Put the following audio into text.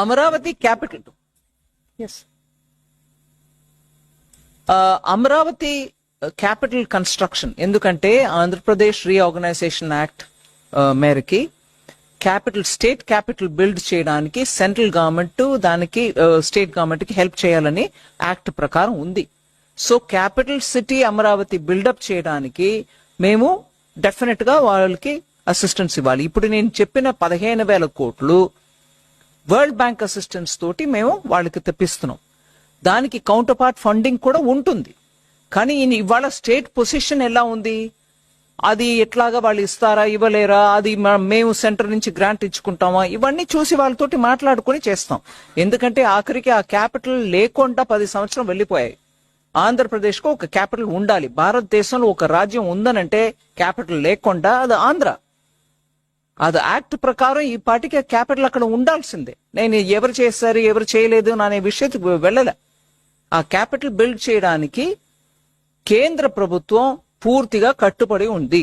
Amaravati capital. Yes, Amaravati capital construction. ఎందుకంటే Andhra Pradesh reorganisation act మేరకి state capital build చేయడానికి సెంట్రల్ గవర్నమెంట్ దానికి స్టేట్ గవర్నమెంట్ కి హెల్ప్ చేయాలని యాక్ట్ ప్రకారం ఉంది. So capital city Amaravati buildup చేయడానికి మేము డెఫినెట్ గా వాళ్ళకి అసిస్టెన్స్ ఇవ్వాలి. ఇప్పుడు నేను చెప్పిన 15,000 కోట్లు వరల్డ్ బ్యాంక్ అసిస్టెన్స్ తోటి మేము వాళ్ళకి తెప్పిస్తున్నాం. దానికి కౌంటర్ పార్ట్ ఫండింగ్ కూడా ఉంటుంది. కానీ ఇవాళ స్టేట్ పొజిషన్ ఎలా ఉంది, అది ఎట్లాగా వాళ్ళు ఇస్తారా ఇవ్వలేరా, అది మేము సెంటర్ నుంచి గ్రాంట్ ఇచ్చుకుంటామా, ఇవన్నీ చూసి వాళ్ళతోటి మాట్లాడుకుని చేస్తాం. ఎందుకంటే ఆఖరికి ఆ క్యాపిటల్ లేకుండా 10 సంవత్సరం వెళ్ళిపోయాయి. ఆంధ్రప్రదేశ్ కు ఒక క్యాపిటల్ ఉండాలి. భారతదేశంలో ఒక రాజ్యం ఉందనంటే క్యాపిటల్ లేకుండా అది ఆంధ్ర. అది యాక్ట్ ప్రకారం ఈ పార్టీకి క్యాపిటల్ అక్కడ ఉండాల్సిందే. నేను ఎవరు చేశారు ఎవరు చేయలేదు అనే విషయానికి వెళ్ళలే. ఆ క్యాపిటల్ బిల్డ్ చేయడానికి కేంద్ర ప్రభుత్వం పూర్తిగా కట్టుబడి ఉంది.